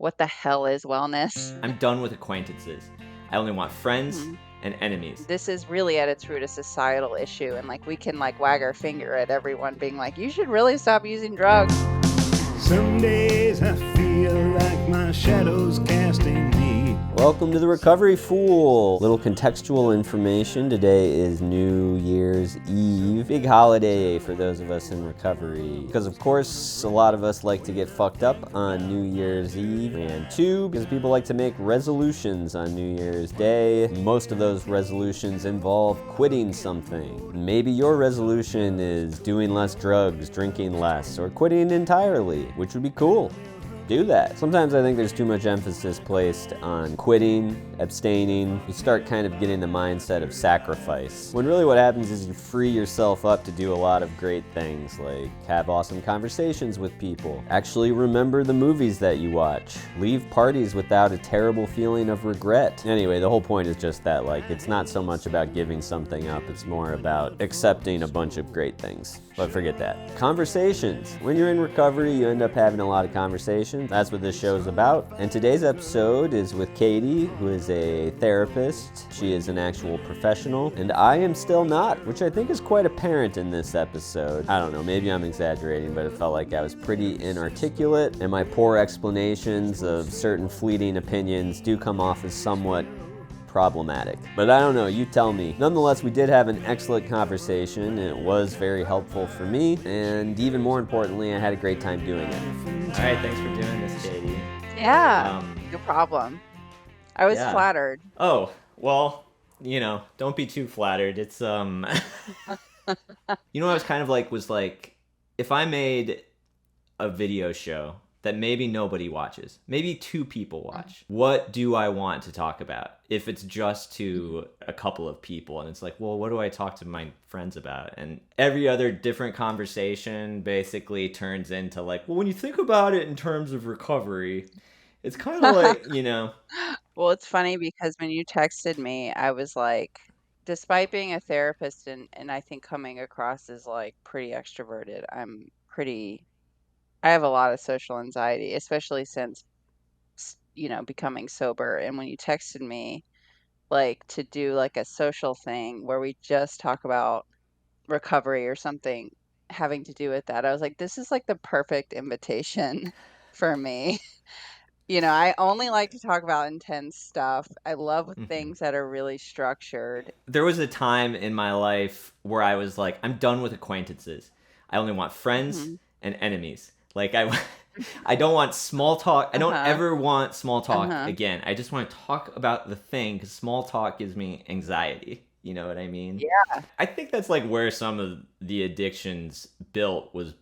what the hell is wellness? I'm done with acquaintances. I only want friends Mhm. and enemies. This is really at its root a societal issue, and like we can like wag our finger at everyone being like, you should really stop using drugs. Some days I feel like my shadow's casting me. Welcome to the Recovery Fool. Little contextual information. Today is New Year's Eve. Big holiday for those of us in recovery. Because of course, a lot of us like to get fucked up on New Year's Eve. And two, because people like to make resolutions on New Year's Day. Most of those resolutions involve quitting something. Maybe your resolution is doing less drugs, drinking less, or quitting entirely, which would be cool. Do that. Sometimes I think there's too much emphasis placed on quitting, abstaining. You start kind of getting the mindset of sacrifice. When really what happens is you free yourself up to do a lot of great things, like have awesome conversations with people, actually remember the movies that you watch, leave parties without a terrible feeling of regret. Anyway, the whole point is just that, like, it's not so much about giving something up, it's more about accepting a bunch of great things. But forget that. Conversations. When you're in recovery, you end up having a lot of conversations. That's what this show is about. And today's episode is with Katy, who is a therapist. She is an actual professional, and I am still not, which I think is quite apparent in this episode. I don't know, maybe I'm exaggerating, but it felt like I was pretty inarticulate, and my poor explanations of certain fleeting opinions do come off as somewhat problematic. But I don't know, you tell me. Nonetheless, we did have an excellent conversation, and it was very helpful for me, and even more importantly, I had a great time doing it. All right, thanks for doing this, Katy. Yeah, no problem. I was flattered. Oh, well, don't be too flattered. It's, you know what I was kind of like, was like, if I made a video show that maybe nobody watches, maybe 2 people watch, what do I want to talk about? If it's just to a couple of people, and it's like, well, what do I talk to my friends about? And every other different conversation basically turns into like, well, when you think about it in terms of recovery, it's kind of like, Well, it's funny because when you texted me, I was like, despite being a therapist and I think coming across as like pretty extroverted, I have a lot of social anxiety, especially since, becoming sober. And when you texted me, like to do like a social thing where we just talk about recovery or something having to do with that, I was like, this is like the perfect invitation for me. I only like to talk about intense stuff. I love things that are really structured. There was a time in my life where I was like, I'm done with acquaintances. I only want friends Mhm. and enemies. Like I don't want small talk. I don't Uh-huh. ever want small talk Uh-huh. again. I just want to talk about the thing, because small talk gives me anxiety. You know what I mean? Yeah. I think that's like where some of the addictions built, was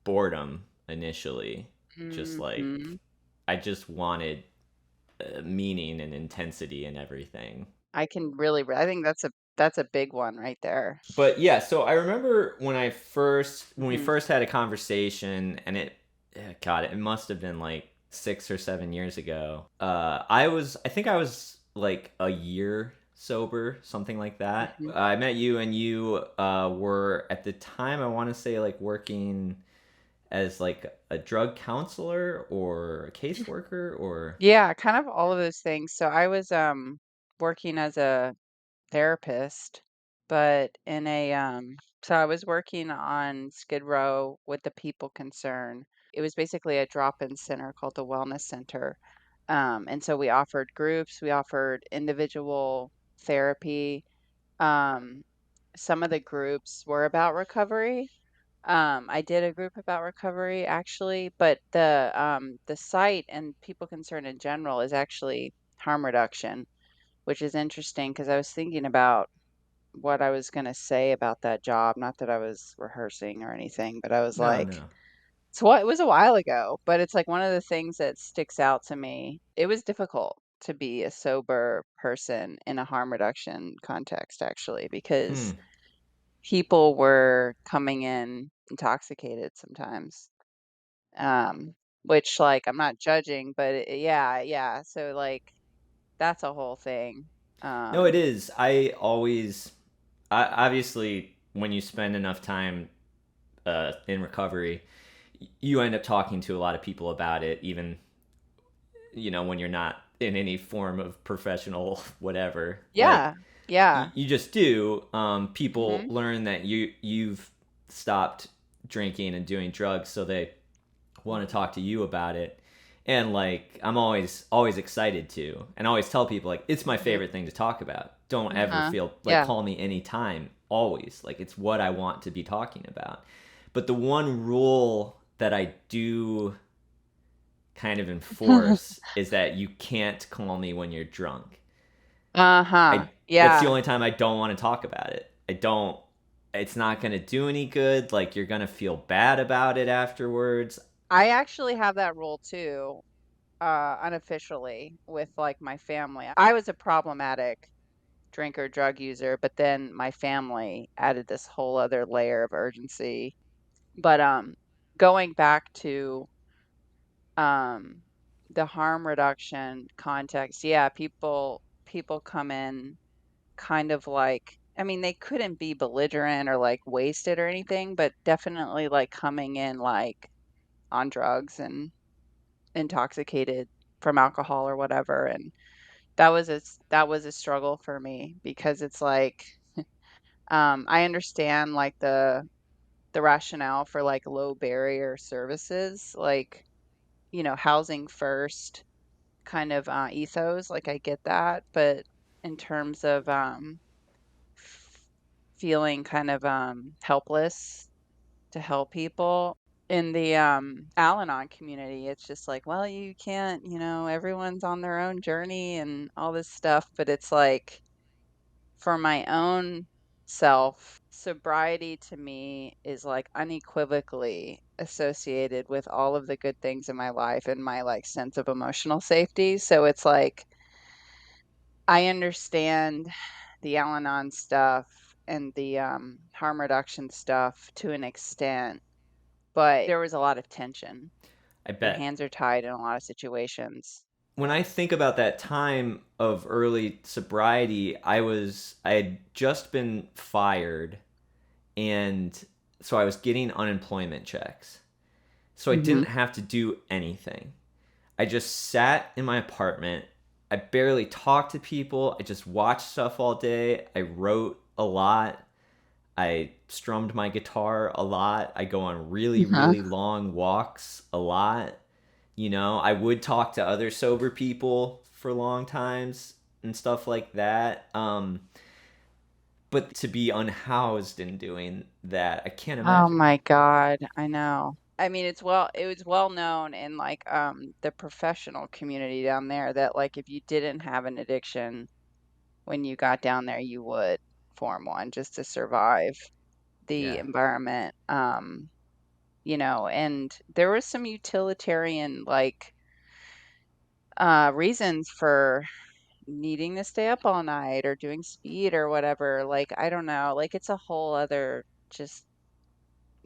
boredom initially. Just like, Mhm. I just wanted meaning and intensity and everything. I think that's a big one right there. But yeah, so I remember when we Mhm. first had a conversation, and it must have been like 6 or 7 years ago. I think I was like a year sober, something like that. Mhm. I met you, and you were at the time, I want to say, like working as like a drug counselor or a caseworker, or Yeah, kind of all of those things. So I was working as a therapist, but so I was working on Skid Row with the people concern. It was basically a drop-in center called the Wellness Center. And so we offered groups, we offered individual therapy. Um, some of the groups were about recovery. I did a group about recovery actually, but the site and people concerned in general is actually harm reduction, which is interesting because I was thinking about what I was going to say about that job. Not that I was rehearsing or anything, but I was like, no. it was a while ago, but it's like one of the things that sticks out to me. It was difficult to be a sober person in a harm reduction context, actually, because Hmm. people were coming in intoxicated sometimes. Which like I'm not judging, but yeah, yeah. So like that's a whole thing. No, it Um, is. Obviously, when you spend enough time in recovery, you end up talking to a lot of people about it, even when you're not in any form of professional whatever. Like Yeah. Yeah. you just do. People Mhm. learn that you've stopped drinking and doing drugs, so they want to talk to you about it. And like I'm always excited to, and I always tell people like it's my Mhm. favorite thing to talk about. Don't ever Uh-huh. feel like Yeah. call me anytime. Always like it's what I want to be talking about. But the one rule that I do kind of enforce is that you can't call me when you're drunk. Uh-huh. I That's the Yeah. only time I don't want to talk about it. I don't It's not going to do any good. Like you're going to feel bad about it afterwards. I actually have that rule too, unofficially with like my family. I was a problematic drinker, drug user, but then my family added this whole other layer of urgency. But going back to um the harm reduction context, yeah, people come in kind of like, I mean, they couldn't be belligerent or like wasted or anything, but definitely like coming in like on drugs and intoxicated from alcohol or whatever. And that was a struggle for me because it's like I understand like the rationale for like low barrier services, like, housing first kind of ethos, like I get that, but in terms of f- feeling kind of helpless to help people in the Al-Anon community, it's just like, well, you can't, everyone's on their own journey and all this stuff, but it's like for my own self, sobriety to me is like unequivocally associated with all of the good things in my life and my like sense of emotional safety. So it's like I understand the Al-Anon stuff and the harm reduction stuff to an extent, but there was a lot of tension. I Your bet. hands are tied in a lot of situations. When I think about that time of early sobriety, I had just been fired, and so I was getting unemployment checks. So I Mhm. didn't have to do anything. I just sat in my apartment. I barely talked to people. I just watched stuff all day. I wrote a lot. I strummed my guitar a lot. I go on really, Uh-huh. really long walks a lot. I would talk to other sober people for long times and stuff like that. But to be unhoused in doing that, I can't Oh imagine. my God, I know. I mean, it was well known in like the professional community down there that like if you didn't have an addiction when you got down there, you would form one just to survive the Yeah. environment. And there was some utilitarian like reasons for needing to stay up all night or doing speed or whatever. Like, I don't know, like it's a whole other just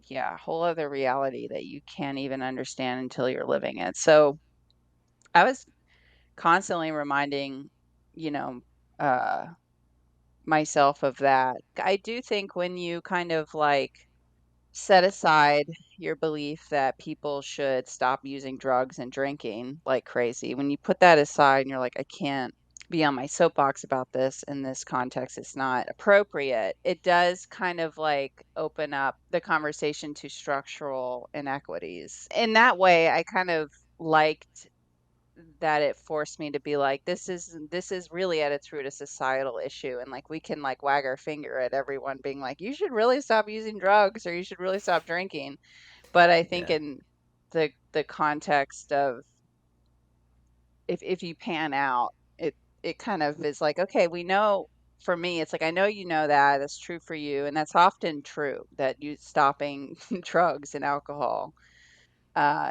yeah, whole other reality that you can't even understand until you're living it. So I was constantly reminding, you know, uh, myself of that. I do think when you kind of like set aside your belief that people should stop using drugs and drinking like crazy, when you put that aside and you're like, I can't be on my soapbox about this in this context, it's not appropriate. It does kind of like open up the conversation to structural inequities. In that way, I kind of liked that it forced me to be like, this is really at its root a societal issue, and like we can like wag our finger at everyone being like, you should really stop using drugs or you should really stop drinking. But I think Yeah. in the context of if you pan out, it kind of is like, okay, we know. For me, it's like, I know you know that that's true for you, and that's often true that you stopping drugs and alcohol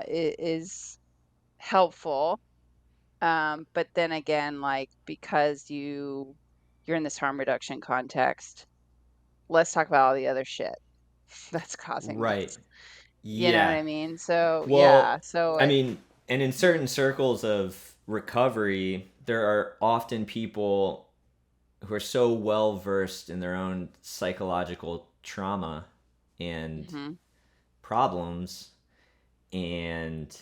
is helpful. But then again, like because you're in this harm reduction context, let's talk about all the other shit that's causing Right. this. You know what Yeah. I mean? So yeah, Well, so I it, mean, and in mhm, certain circles of recovery, there are often people who are so well versed in their own psychological trauma and mhm, problems and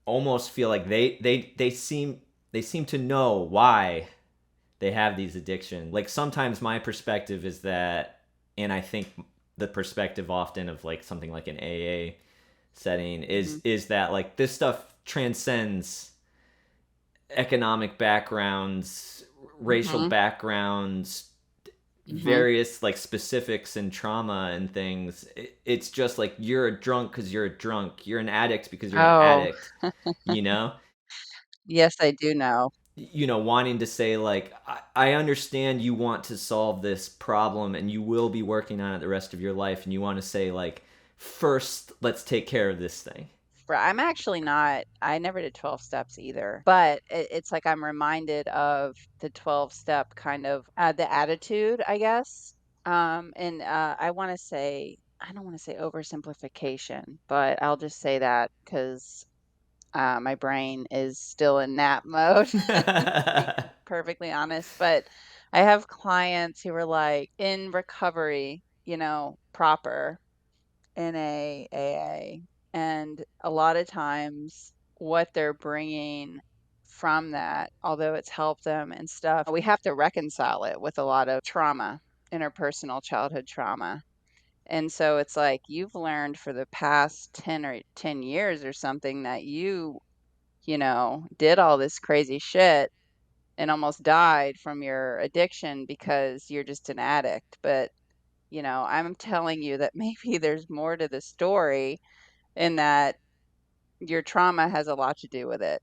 almost feel like they seem to know why they have these addictions. Like sometimes my perspective is that, and I think the perspective often of like something like an AA setting Mhm. is that like this stuff transcends economic backgrounds, racial Mhm. backgrounds, Mhm. various like specifics and trauma and things. It's just like you're a drunk because you're a drunk. You're an addict because you're an Oh, addict. You know, yes, I do know. wanting to say like I understand you want to solve this problem and you will be working on it the rest of your life, and you want to say like first let's take care of this thing. I'm actually not, I never did 12 steps either, but it's like I'm reminded of the 12-step kind of the attitude, I guess. And I want to say, I don't want to say oversimplification, but I'll just say that because my brain is still in nap mode, to be perfectly honest. But I have clients who are like in recovery, proper in a AA, and a lot of times what they're bringing from that, although it's helped them and stuff, we have to reconcile it with a lot of trauma, interpersonal childhood trauma. And so it's like you've learned for the past 10 years or something that did all this crazy shit and almost died from your addiction because you're just an addict. But, I'm telling you that maybe there's more to the story in that your trauma has a lot to do with it,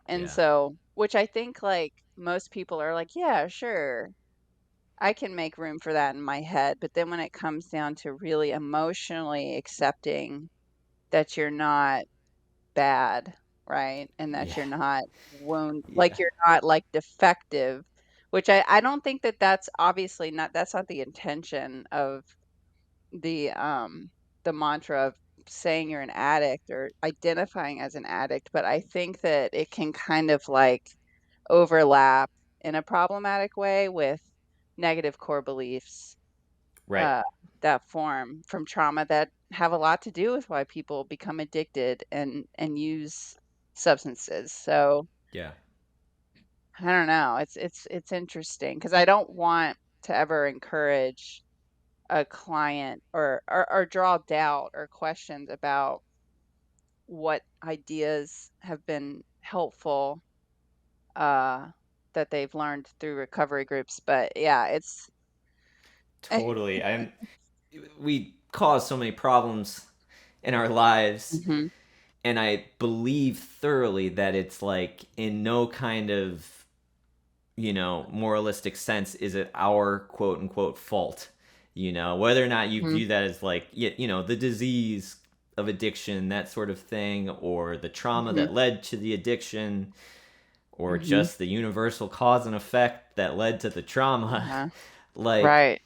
And Yeah. so, which I think like most people are like, yeah, sure, I can make room for that in my head. But then when it comes down to really emotionally accepting that you're not bad, right? And that Yeah. you're not like Yeah. you're not like defective, which I don't think that that's obviously not, that's not the intention of the um the mantra of saying you're an addict or identifying as an addict, but I think that it can kind of like overlap in a problematic way with negative core beliefs Right. uh, that form from trauma that have a lot to do with why people become addicted and use substances. So Yeah. I don't know. It's interesting because I don't want to ever encourage a client or draw doubt or questions about what ideas have been helpful uh, that they've learned through recovery groups. But yeah, it's Totally. We cause so many problems in our lives, Mhm. and I believe thoroughly that it's like in no kind of, moralistic sense is it our quote unquote fault. Whether or not you Mhm. view that as like, the disease of addiction, that sort of thing, or the trauma Mhm. that led to the addiction, or Mhm. just the universal cause and effect that led to the trauma. Uh-huh. Like, Right.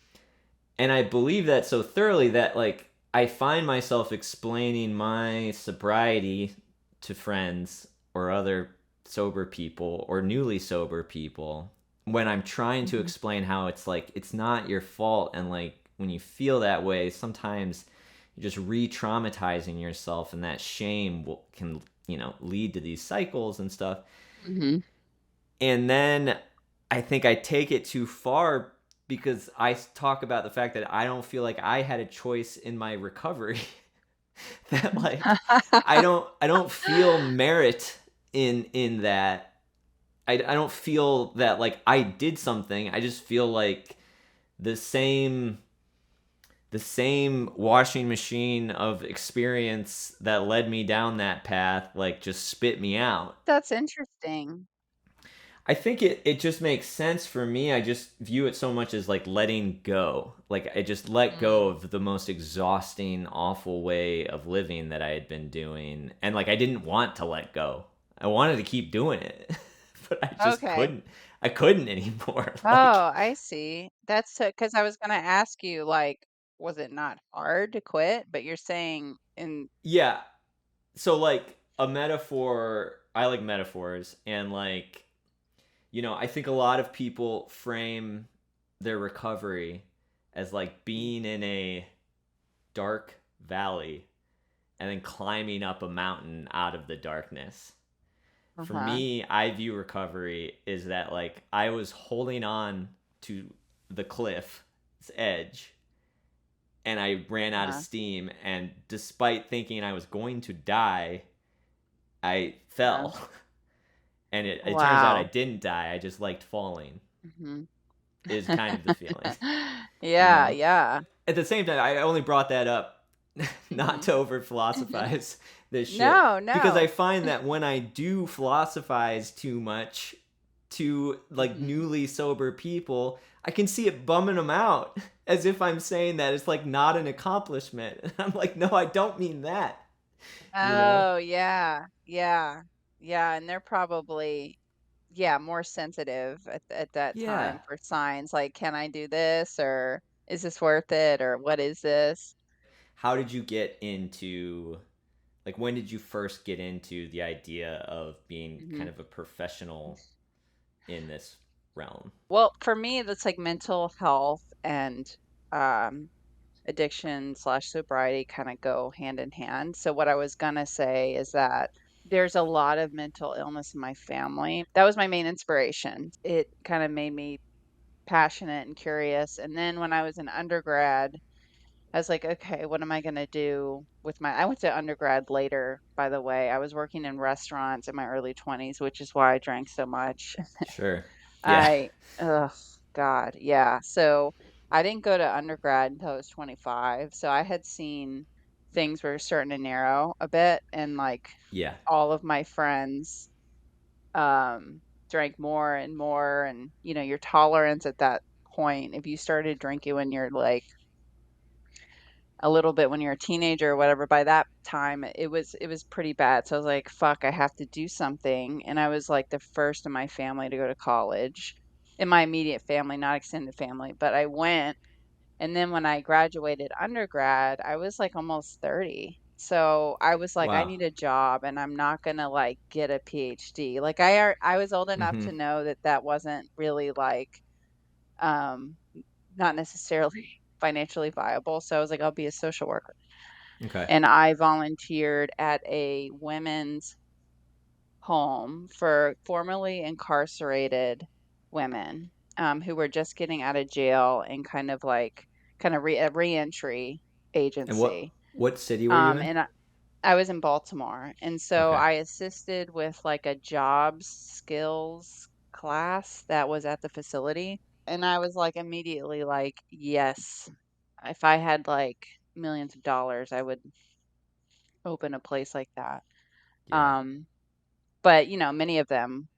and I believe that so thoroughly that like I find myself explaining my sobriety to friends or other sober people or newly sober people when I'm trying to Mhm. explain how it's like it's not your fault, and like when you feel that way sometimes you're just re-traumatizing yourself, and that shame can lead to these cycles and stuff. Mhm. And then I think I take it too far because I talk about the fact that I don't feel like I had a choice in my recovery. That like I don't feel merit in that. I don't feel that like I did something. I just feel like the same the same washing machine of experience that led me down that path like just spit me out. That's interesting. I think it just makes sense for me. I just view it so much as like letting go. Like I just let go Mm. of the most exhausting, awful way of living that I had been doing. And like I didn't want to let go. I wanted to keep doing it. But I just Okay. couldn't. I couldn't anymore. Like Oh, I see. That's because I was gonna ask you, like, was it not hard to quit? But you're saying in yeah. So like a metaphor, I like metaphors, and like I think a lot of people frame their recovery as like being in a dark valley, and then climbing up a mountain out of the darkness. For Uh-huh. me, I view recovery is that like I was holding on to the cliff's edge and I ran out of Uh-huh. steam, and despite thinking I was going to die, I Uh, fell. And it turns out I wow. didn't die. I just liked falling. Mhm. Is kind of the feeling, you Yeah, know. yeah. At the same time, I only brought that up not Mhm. to over philosophize this shit, No, because I no. find that when I do philosophize too much to like Mhm. newly sober people, I can see it bumming them out as if I'm saying that it's like not an accomplishment. And I'm like, no, I don't mean that, you know? Oh, yeah. Yeah. Yeah, and they're probably, yeah, more sensitive at that Yeah. time for signs like, "Can I do this?" or "Is this worth it?" or "What is this?" How did you get into, like, when did you first get into the idea of being kind Mhm. of a professional in this realm? Well, for me, that's like mental health and um, addiction/sobriety kind of go hand in hand. So, what I was gonna say is that there's a lot of mental illness in my family. That was my main inspiration. It kind of made me passionate and curious. And then when I was an undergrad, I was like, okay, what am I gonna do with my I went to undergrad later, by the way. I was working in restaurants in my early 20s, which is why I drank so much. Sure. Yeah. I ugh, God, yeah. So I didn't go to undergrad until I was 25. So I had seen things were starting to narrow a bit, and like Yeah. all of my friends drank more and more, and your tolerance at that point, if you started drinking when you're like a little bit when you're a teenager or whatever, by that time it was pretty bad. So I was like, fuck, I have to do something. And I was like the first in my family to go to college. In my immediate family, not extended family, but I went. And then when I graduated undergrad, I was like almost 30. So I was like, I Wow. need a job and I'm not gonna like get a PhD. Like I was old enough Mm-hmm. to know that that wasn't really like um not necessarily financially viable. So I was like, I'll be a social worker. Okay. And I volunteered at a women's home for formerly incarcerated women who were just getting out of jail and a reentry And agency. what city were you in? And I was in Baltimore, and so Okay. I assisted with like a jobs skills class that was at the facility. And I was like immediately like, yes, if I had like millions of dollars, I would open a place like that. Yeah. Um, but many of them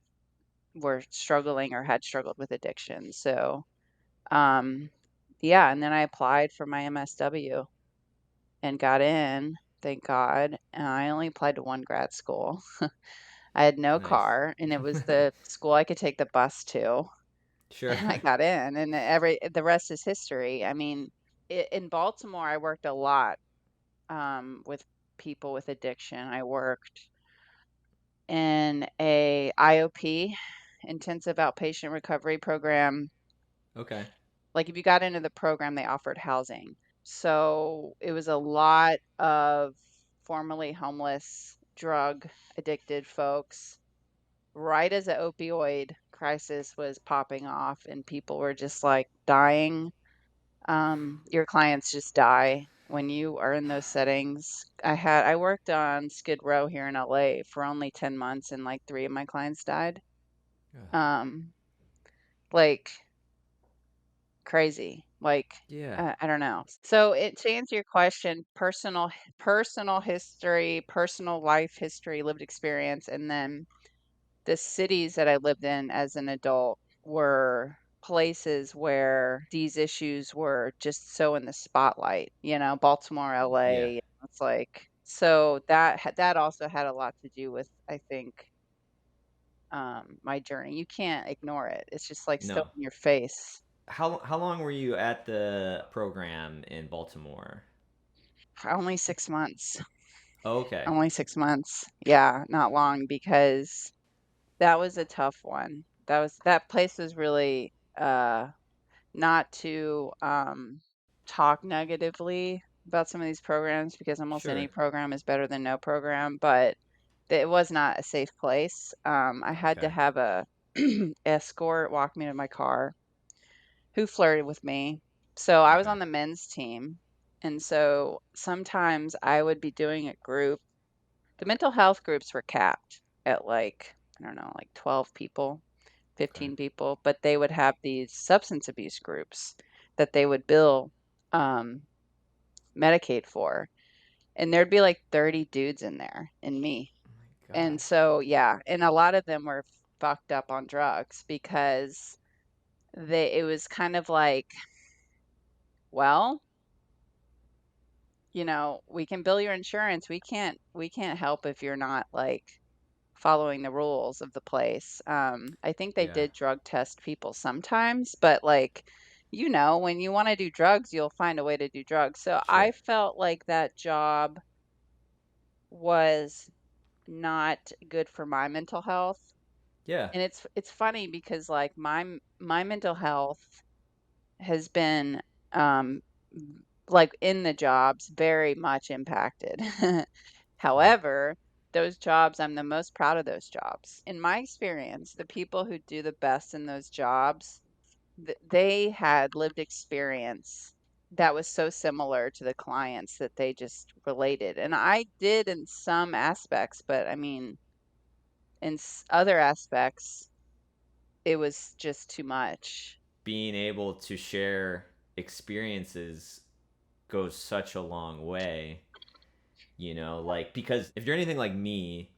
were struggling or had struggled with addiction. So, um, yeah, and then I applied for my MSW and got in, thank God. And I only applied to one grad school. I had no Nice. car, and it was the school I could take the bus to, Sure. and I got in, and the rest is history. I mean, in Baltimore, I worked a lot with people with addiction. I worked in a IOP, intensive outpatient recovery program. Okay. Like if you got into the program, they offered housing. So it was a lot of formerly homeless, drug addicted folks right as the opioid crisis was popping off and people were just like dying. Your clients just die when you are in those settings. I worked on Skid Row here in LA for only 10 months and like 3 of my clients died. Ugh. Um, like crazy. Like Yeah. I don't know. So to answer your question, personal history, personal life history, lived experience, and then the cities that I lived in as an adult were places where these issues were just so in the spotlight, Baltimore, Yeah. LA. It's like so that also had a lot to do with, I think, my journey. You can't ignore it. It's just like still No. in your face. How long were you at the program in Baltimore? For only 6 months. Okay. Only 6 months. Yeah, not long because that was a tough one. That place was really not to talk negatively. about some of these programs because almost any Sure. program is better than no program, but it was not a safe place. I had to Okay. have a escort walk me to my car who flirted with me. So I was Okay. on the men's team. And so sometimes I would be doing a group. The mental health groups were capped at like, I don't know, like 12 people, Okay. 15 people, but they would have these substance abuse groups that they would bill um, Medicaid for. And there'd be like 30 dudes in there and me. Oh my And gosh. so, yeah, and a lot of them were fucked up on drugs because it was kind of like, well, we can bill your insurance. We can't help if you're not like following the rules of the place. I think they Yeah. did drug test people sometimes, but like, when you want to do drugs, you'll find a way to do drugs. So I Sure. felt like that job was not good for my mental health. Yeah. And it's funny because like my mental health has been um like in the jobs very much impacted. Yeah. However, those jobs, I'm the most proud of those jobs. In my experience, the people who do the best in those jobs, they had lived experience that was so similar to the clients that they just related. And I did in some aspects, but I mean, in other aspects, it was just too much. Being able to share experiences goes such a long way, like, because if you're anything like me,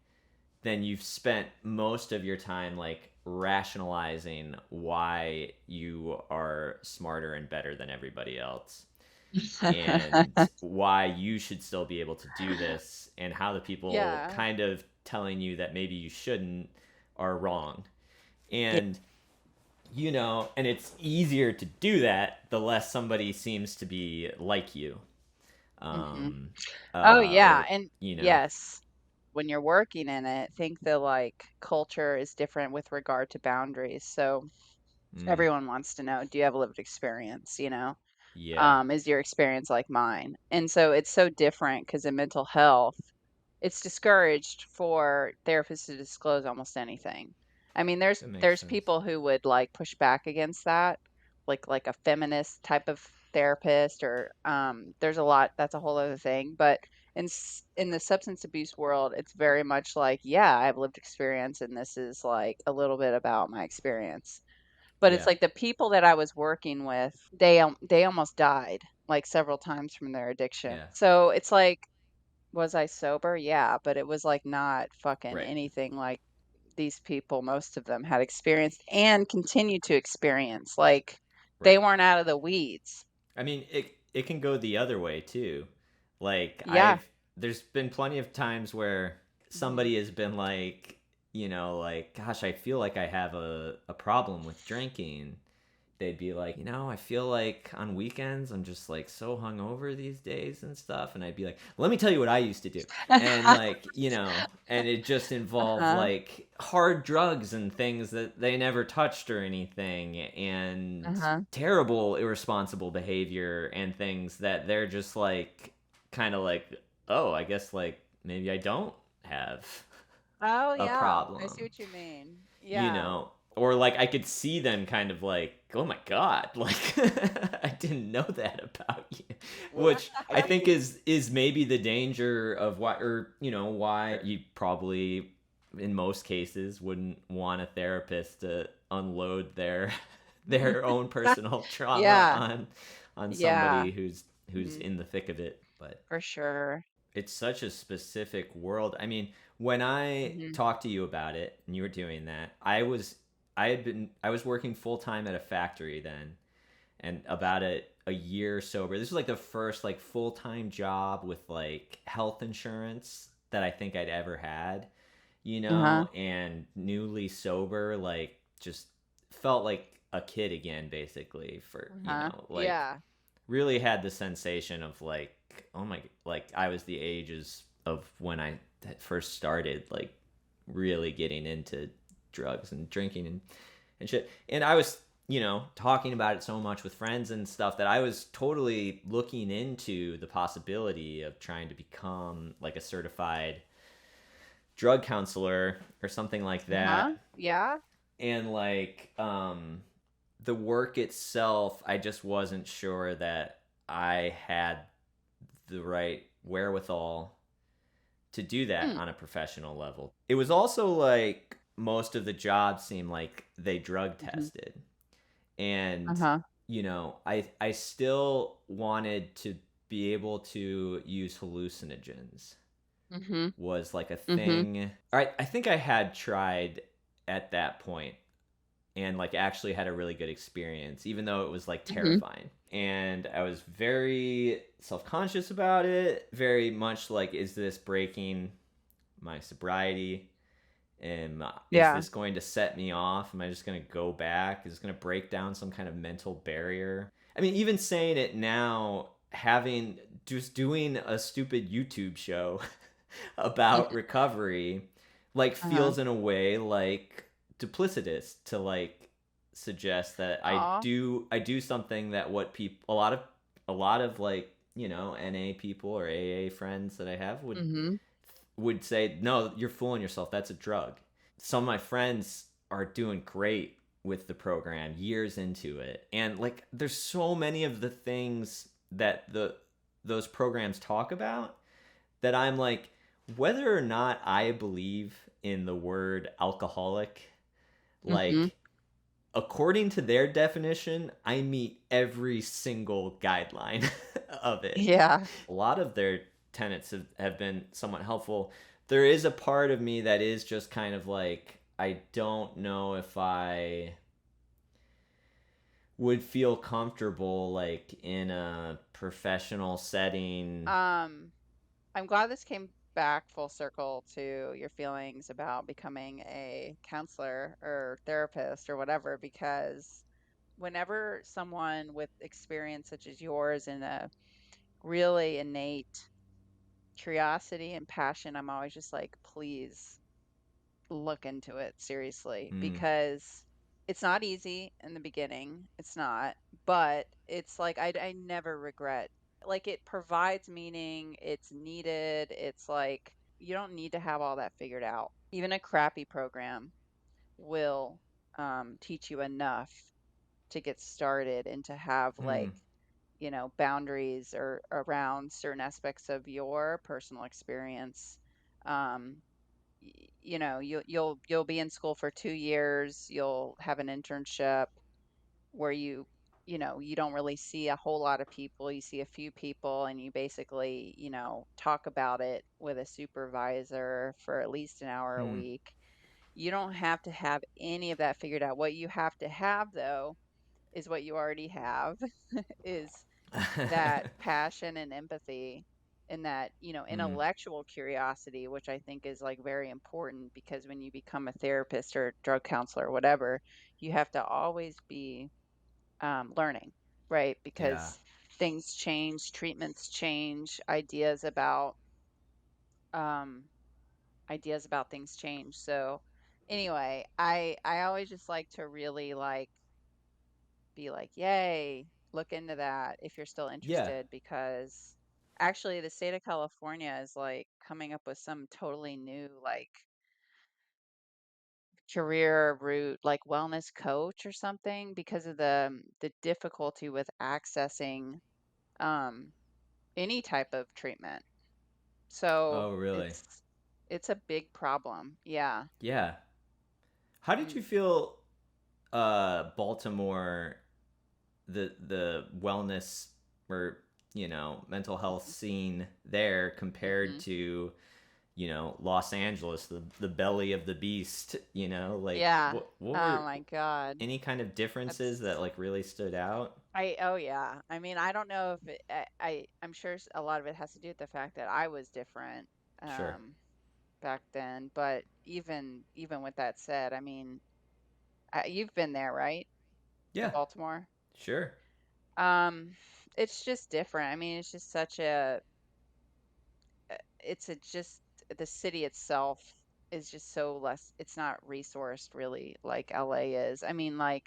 then you've spent most of your time like rationalizing why you are smarter and better than everybody else, and why you should still be able to do this, and how the people Yeah. kind of telling you that maybe you shouldn't are wrong. Yeah. And and it's easier to do that the less somebody seems to be like you. hmm um Oh, yeah. or And you know yes, when you're working in it, think the like culture is different with regard to boundaries. So mm, everyone wants to know, do you have a lived experience? yeah. Is your experience like mine? And so it's so different because in mental health, it's discouraged for therapists to disclose almost anything. I mean, there's That makes there's sense. people who would like push back against that, like a feminist type of therapist, or there's a lot. That's a whole other thing. But in the substance abuse world, it's very much like, yeah, I have lived experience, and this is like a little bit about my experience. But it's Yeah. like the people that I was working with, they almost died like several times from their addiction. Yeah. So it's like, was I sober? Yeah, but it was like not fucking Right. anything like these people, most of them had experienced and continue to experience. Like they Right. weren't out of the weeds. I mean, it can go the other way too. Like, Yeah. there's been plenty of times where hmm somebody has been like, like, gosh, I feel like I have a problem with drinking. They'd be like, I feel like on weekends I'm just like so hungover these days and stuff. And I'd be like, let me tell you what I used to do. And like, and it just involved Uh-huh. like hard drugs and things that they never touched or anything, and Uh-huh. terrible, irresponsible behavior and things that they're just like, kind of like, oh, I guess like maybe I don't have Oh a yeah. I see problem, what you mean. you Yeah. know or like I could see them kind of like, oh my god, like, I didn't know that about you, which I think is maybe the danger of why, or why you probably in most cases wouldn't want a therapist to unload their their own personal trauma Yeah. on Yeah. somebody who's Mhm. in the thick of it. But For sure. it's such a specific world. I mean, when I hmm talked to you about it and you were doing that, I was working full time at a factory then, and about a year sober. This was like the first like full time job with like health insurance that I think I'd ever had, Uh-huh. and newly sober, like just felt like a kid again, basically, for, Uh-huh. like Yeah. really had the sensation of like, oh my, like I was the ages of when I had first started like really getting into drugs and drinking and shit. And I was talking about it so much with friends and stuff that I was totally looking into the possibility of trying to become like a certified drug counselor or something like Uh-huh. that. Yeah. And like the work itself, I just wasn't sure that I had the right wherewithal to do that Hmm. on a professional level. It was also like most of the jobs seemed like they drug Hmm. tested. And Uh-huh. I still wanted to be able to use hallucinogens Hmm. was like a Hmm. thing. I think I had tried at that point and like actually had a really good experience, even though it was like Hmm. terrifying. And I was very self conscious about it, very much like, is this breaking my sobriety? Is Yeah. this going to set me off? Am I just going to go back? Is it going to break down some kind of mental barrier? I mean, even saying it now, having just doing a stupid YouTube show about Mhm. recovery, like Uh-huh. feels in a way like duplicitous to like suggest that Aw. I do something that what people a lot of like NA people or AA friends that I have Mhm. would say, no, you're fooling yourself. That's a drug. Some of my friends are doing great with the program years into it. And like there's so many of the things that those programs talk about that I'm like, whether or not I believe in the word alcoholic, Mhm. like according to their definition, I meet every single guideline of it. Yeah. A lot of their tenets have been somewhat helpful. There is a part of me that is just kind of like, I don't know if I would feel comfortable like in a professional setting. Um, I'm glad this came back full circle to your feelings about becoming a counselor or therapist or whatever, because whenever someone with experience such as yours and a really innate curiosity and passion, I'm always just like, please look into it seriously Mm, because it's not easy in the beginning. It's not, but it's like I never regret. Like it provides meaning, it's needed. It's like you don't need to have all that figured out. Even a crappy program will teach you enough to get started and to have mm, like boundaries or around certain aspects of your personal experience. Um, you'll be in school for 2 years. You'll have an internship where you don't really see a whole lot of people. You see a few people, and you basically talk about it with a supervisor for at least an hour a mm. week. You don't have to have any of that figured out. What you have to have, though, is what you already have, is that passion and empathy and that, Mm, intellectual curiosity, which I think is like very important because when you become a therapist or drug counselor or whatever, you have to always be learning, right? yeah. Because things change, treatments change, um, ideas about things change. So anyway, I always just like to really like be like, "Yay, look into that if you're still Yeah. interested," because actually the state of California is like coming up with some totally new like career route, like wellness coach or something because of the difficulty with accessing um any type of treatment. So Oh, really? it's a big problem. Yeah. Yeah. How did you Mm. feel Baltimore the wellness or mental health scene there compared Hmm. to Los Angeles, the belly of the beast, like Yeah. what Oh were my God. any kind of differences that That's like really stood out? oh yeah. I mean, I don't know if I'm sure a lot of it has to do with the fact that I was different Sure. um back then, but even with that said, I mean, you've been there, right? To Yeah. Baltimore? Sure. Um it's just different. I mean, it's just such a it's a just the city itself is just so less, it's not resourced really like LA is. I mean, like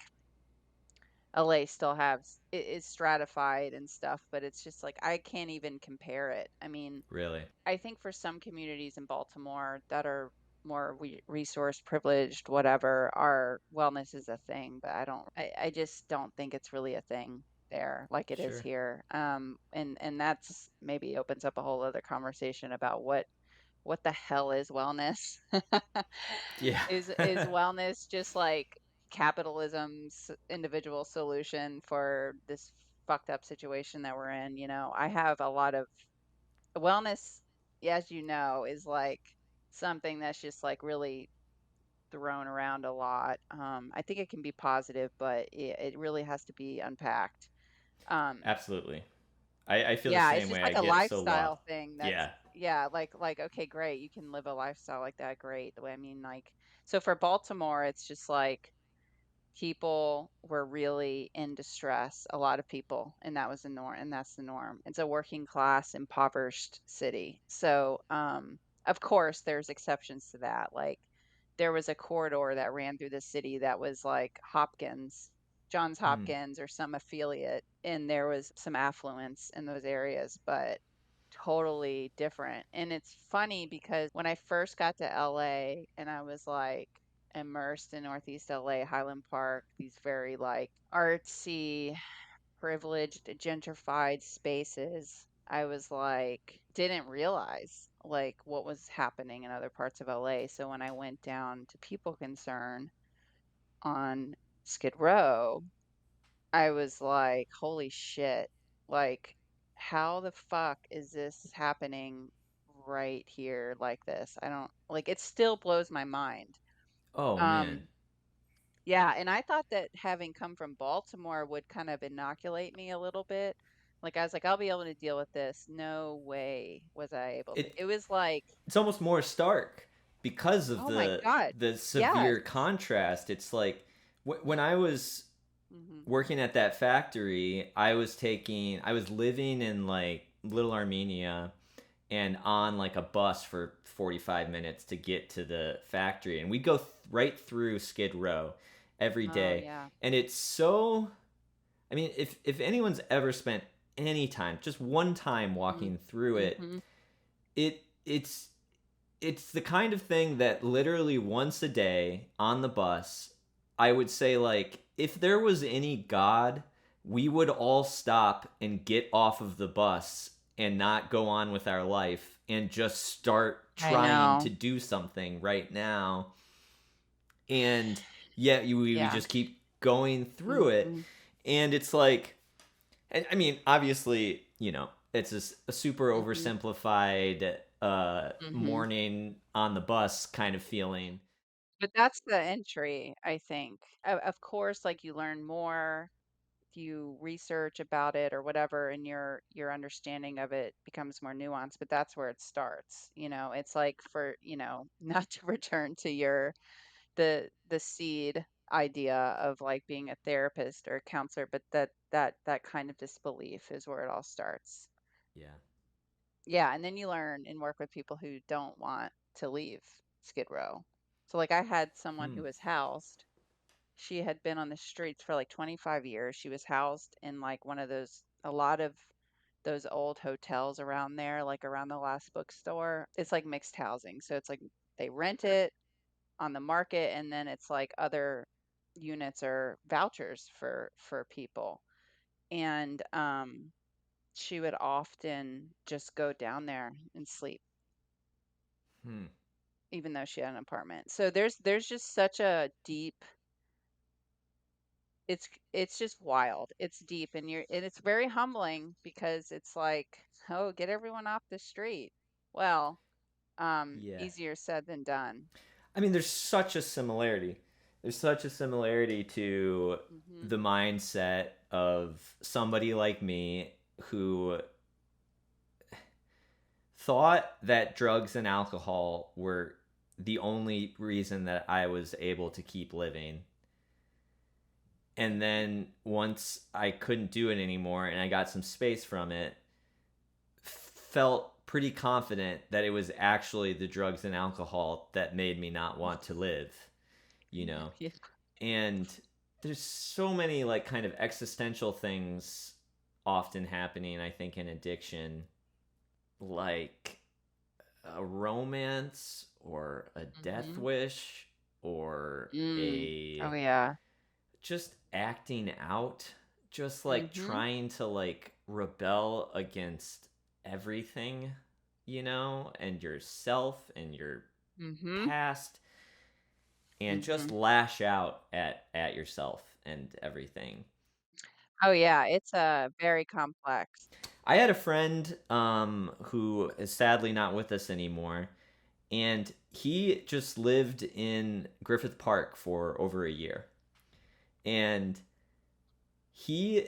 LA still has it is stratified and stuff, but it's just like I can't even compare it. I mean, Really? I think for some communities in Baltimore that are more resource privileged, whatever, our wellness is a thing, but I just don't think it's really a thing there like it is Sure. here. And that's maybe opens up a whole other conversation about what the hell is wellness? Yeah. Is wellness just like capitalism's individual solution for this fucked up situation that we're in? You know, I have a lot of wellness, as you know, is like something that's just like really thrown around a lot. I think it can be positive, but it really has to be unpacked. Um, Absolutely. I feel the yeah, it's same just way. I like a get so lost. lifestyle thing that's Yeah. yeah, like okay, great, you can live a lifestyle like that, great. The way I mean, like, so for Baltimore, it's just like people were really in distress, a lot of people, and that was the norm, and that's the norm. It's a working class, impoverished city. So, of course, there's exceptions to that. Like, there was a corridor that ran through the city that was like Hopkins, Johns Hmm. Hopkins, or some affiliate, and there was some affluence in those areas, but totally different. And it's funny because when I first got to LA and I was like, immersed in Northeast LA, Highland Park, these very like artsy, privileged, gentrified spaces. I was like, didn't realize like what was happening in other parts of LA. So when I went down to People Concern on Skid Row, I was like, holy shit. Like, how the fuck is this happening right here like this? I don't like it still blows my mind. Oh man. Um, Yeah, and I thought that having come from Baltimore would kind of inoculate me a little bit. Like I was like, I'll be able to deal with this. No way was I able to. It It was like, it's almost more stark because of oh my God. the Yes. severe contrast. It's like when I was Hmm. working at that factory, I was living in like Little Armenia and on like a bus for 45 minutes to get to the factory, and we'd go right through Skid Row every Oh day. yeah. And it's so, I mean, if anyone's ever spent any time, just one time walking through it, Mm-hmm. it it's it's the kind of thing that literally once a day on the bus, I would say, like, if there was any God, we would all stop and get off of the bus and not go on with our life and just start I trying to know. do something right now. And yet we Yeah. just keep going through it. Mm-hmm. And it's like, and I mean, obviously, it's a super Mm-hmm. oversimplified Mm-hmm. morning on the bus kind of feeling. But that's the entry, I think. Of course, like you learn more, you research about it or whatever, and your understanding of it becomes more nuanced, but that's where it starts. You know, it's like for, not to return to the seed idea of like being a therapist or a counselor, but that kind of disbelief is where it all starts. Yeah. Yeah, and then you learn and work with people who don't want to leave Skid Row. So like I had someone Hmm. who was housed. She had been on the streets for like 25 years. She was housed in like a lot of those old hotels around there, like around the last bookstore. It's like mixed housing. So it's like they rent it on the market and then it's like other units or vouchers for people. And she would often just go down there and sleep Hmm. even though she had an apartment. So there's just such a deep it's just wild. It's deep and it's very humbling because it's like, oh, get everyone off the street. Well, Yeah. easier said than done. I mean, there's such a similarity. There's such a similarity to Hmm. the mindset of somebody like me who thought that drugs and alcohol were the only reason that I was able to keep living. And then once I couldn't do it anymore and I got some space from it, felt pretty confident that it was actually the drugs and alcohol that made me not want to live, you know. Yeah. And there's so many like kind of existential things often happening, I think, in addiction, like a romance or a death Mhm. wish or Oh, a yeah. just acting out, just like Mhm. trying to like rebel against everything, and yourself and your Mhm. past, and just Mhm. lash out at yourself and everything. Oh, yeah, it's, very complex. I had a friend who is sadly not with us anymore, and he just lived in Griffith Park for over a year. And he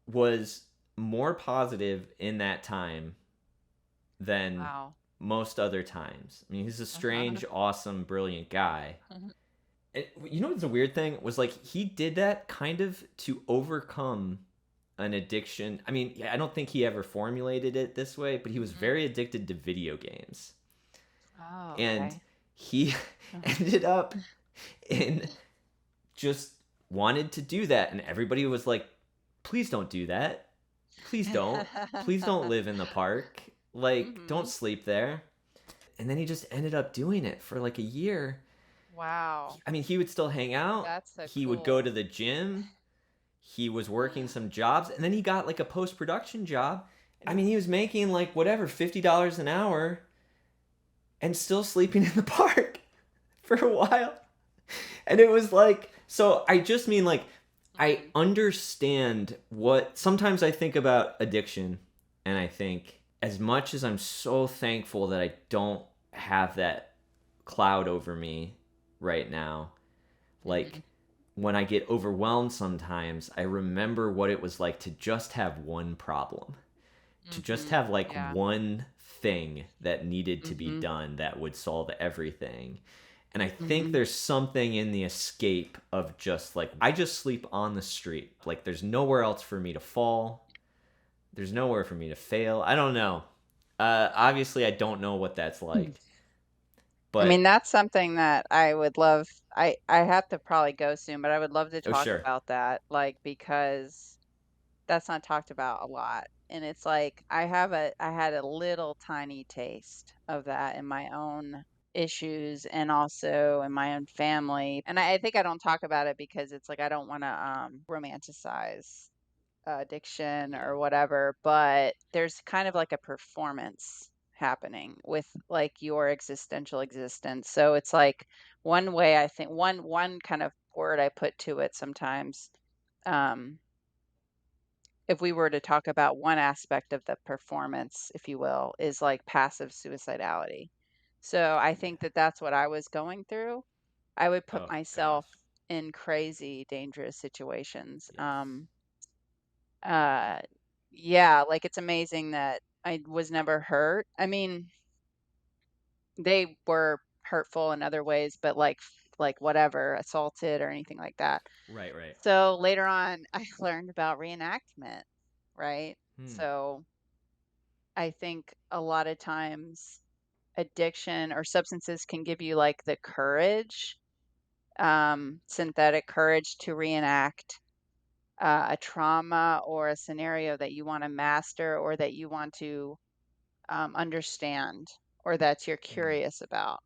was more positive in that time than Wow. most other times. I mean, he's a strange, awesome, brilliant guy. You know what's the weird thing was, like, he did that kind of to overcome an addiction. I mean, yeah, I don't think he ever formulated it this way, but he was Mhm. very addicted to video games. Oh, And okay. he ended up in just wanted to do that, and everybody was like, please don't do that. Please don't live in the park. Like, don't Mhm. sleep there. And then he just ended up doing it for like a year. Wow. I mean, he would still hang out. That's so He would go to cool. the gym. He was working some jobs, and then he got like a post-production job. I mean, he was making like whatever, $50 an hour, and still sleeping in the park for a while. And it was like, so I just mean, like, I Mhm. understand what sometimes I think about addiction, and I think, as much as I'm so thankful that I don't have that cloud over me right now, like, Mhm. when I get overwhelmed sometimes, I remember what it was like to just have one problem, to just Mhm. have like Yeah. one thing that needed to be Mhm. done that would solve everything. And I think Mhm. there's something in the escape of just like, I just sleep on the street. Like, there's nowhere else for me to fall. There's nowhere for me to fail. I don't know. Obviously, I don't know what that's like. I mean, But, that's something that I would love. I have to probably go soon, but I would love to oh, talk sure. about that, like, because that's not talked about a lot. And it's like I had a little tiny taste of that in my own issues and also in my own family. And I think I don't talk about it because it's like I don't want to romanticize addiction Yeah. or whatever, but there's kind of like a performance happening with like your existential existence. So it's like one way I think one kind of word I put to it sometimes, um, if we were to talk about one aspect of the performance, if you will, is like passive suicidality. So I Yeah. think that that's what I was going through. I would put Oh, gosh. myself in crazy dangerous situations. Yes. Uh, yeah, like, it's amazing that I was never hurt. I mean, they were hurtful in other ways, but, like, whatever, assaulted or anything like that. Right, right. So, later on, I learned about reenactment, right? Hmm. So, I think a lot of times addiction or substances can give you, like, the courage, synthetic courage to reenact a trauma or a scenario that you wanna master or that you want to understand or that you're Hmm. curious about.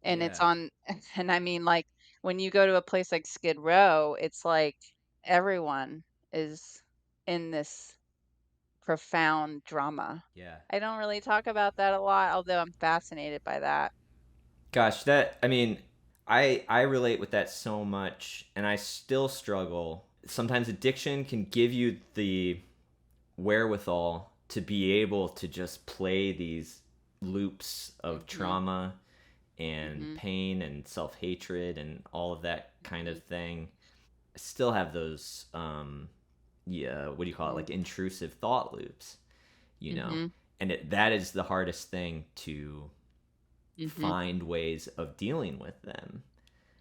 And it's Yeah. on, and I mean, like, when you go to a place like Skid Row, it's like everyone is in this profound drama. Yeah. I don't really talk about that a lot, although I'm fascinated by that. Gosh, that I mean, I relate with that so much, and I still struggle. Sometimes addiction can give you the wherewithal to be able to just play these loops of Mhm. trauma and Mhm. pain and self-hatred and all of that kind Mhm. of thing. I still have those yeah, what do you call it? Mhm. Like intrusive thought loops, you know. Mhm. And that is the hardest thing to Mhm. find ways of dealing with them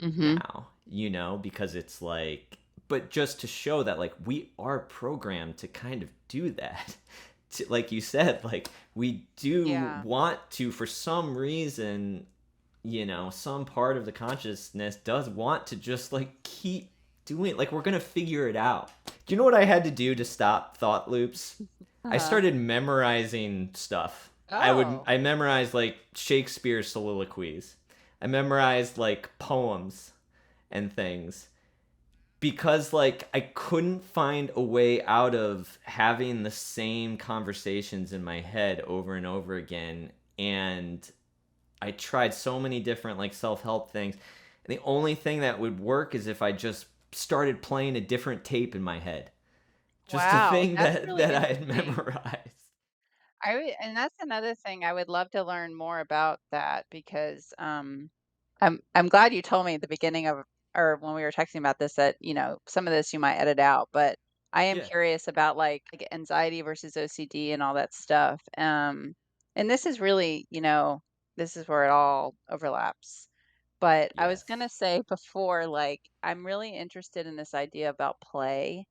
Mhm. now, because it's like, but just to show that, like, we are programmed to kind of do that. Like you said, like, we do Yeah. want to, for some reason, some part of the consciousness does want to just like keep doing, like, we're gonna figure it out. Do you know what I had to do to stop thought loops? I started memorizing stuff. Oh. I memorized like Shakespeare soliloquies. I memorized like poems and things because like I couldn't find a way out of having the same conversations in my head over and over again. And I tried so many different like self-help things. And the only thing that would work is if I just started playing a different tape in my head. Just a Wow, thing that's that really I had interesting. memorized. And that's another thing I would love to learn more about that because I'm glad you told me at the beginning of or when we were texting about this that, some of this you might edit out, but I am Yeah. curious about like anxiety versus OCD and all that stuff. And this is really, this is where it all overlaps. But I was Yes. gonna say before, like, I'm really interested in this idea about play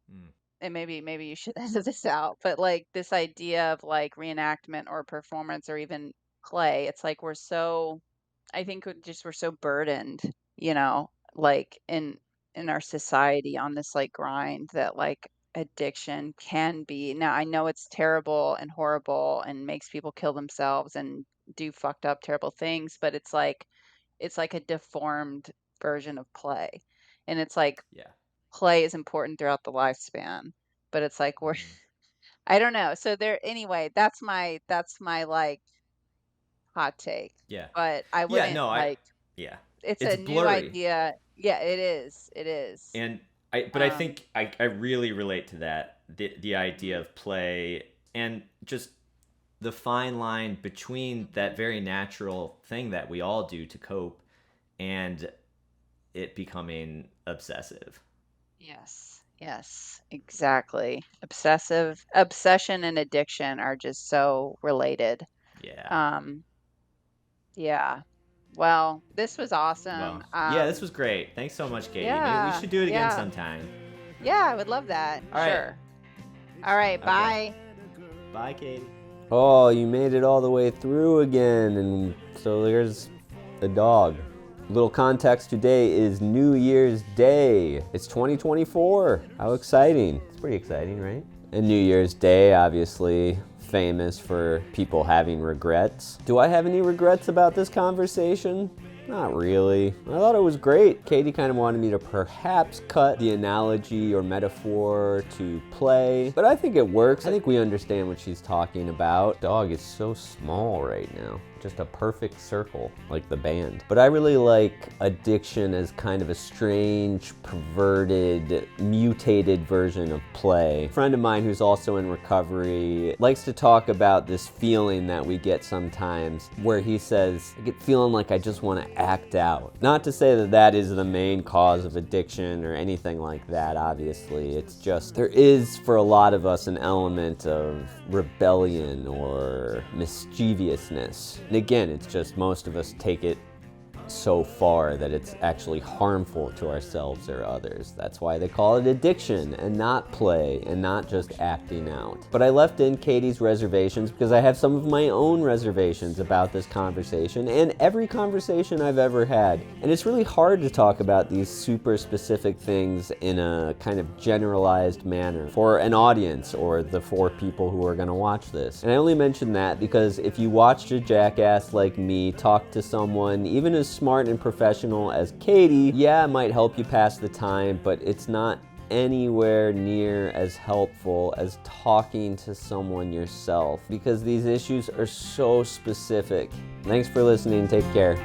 Mm. and maybe you should edit this out, but like this idea of like reenactment or performance or even play, it's like I think we're so burdened, like in our society on this like grind that like addiction can be. Now I know it's terrible and horrible and makes people kill themselves and do fucked up terrible things, but it's like a deformed version of play. And it's like Yeah. play is important throughout the lifespan, but it's like we're Hmm. I don't know. So there anyway, that's my like hot take. Yeah. But I Yeah. wouldn't No, like yeah. it's It's a new blurry. idea. Yeah, it is. It is. And but I Um, think I really relate to that. The idea mhm, of play and just the fine line between that mhm. very natural thing that we all do to cope and it becoming obsessive. Yes. Yes, exactly. Obsession and addiction are just so related. Yeah. Um, yeah. Well, this was awesome. Well, yeah, this was great. Thanks so much, Katie. Maybe we Yeah, should do it again yeah. sometime. Yeah, I would love that. All right. Sure. All right, Okay. bye. Bye, Katie. Oh, you made it all the way through again, and so there's the dog. Little context today is New Year's Day. It's 2024. How exciting. It's pretty exciting, right? And New Year's Day, obviously famous for people having regrets. Do I have any regrets about this conversation? Not really. I thought it was great. Katie kind of wanted me to perhaps cut the analogy or metaphor to play, but I think it works. I think we understand what she's talking about. Dog is so small right now. Just a perfect circle, like the band. But I really like addiction as kind of a strange, perverted, mutated version of play. A friend of mine who's also in recovery likes to talk about this feeling that we get sometimes where he says, I get feeling like I just want to act out. Not to say that that is the main cause of addiction or anything like that, obviously. It's just, there is for a lot of us an element of rebellion or mischievousness. And again, it's just most of us take it so far that it's actually harmful to ourselves or others. That's why they call it addiction and not play and not just acting out. But I left in Katie's reservations because I have some of my own reservations about this conversation and every conversation I've ever had. And it's really hard to talk about these super specific things in a kind of generalized manner for an audience or the 4 people who are going to watch this. And I only mention that because if you watched a jackass like me talk to someone, even as smart and professional as Katie, yeah, it might help you pass the time, but it's not anywhere near as helpful as talking to someone yourself because these issues are so specific. Thanks for listening. Take care.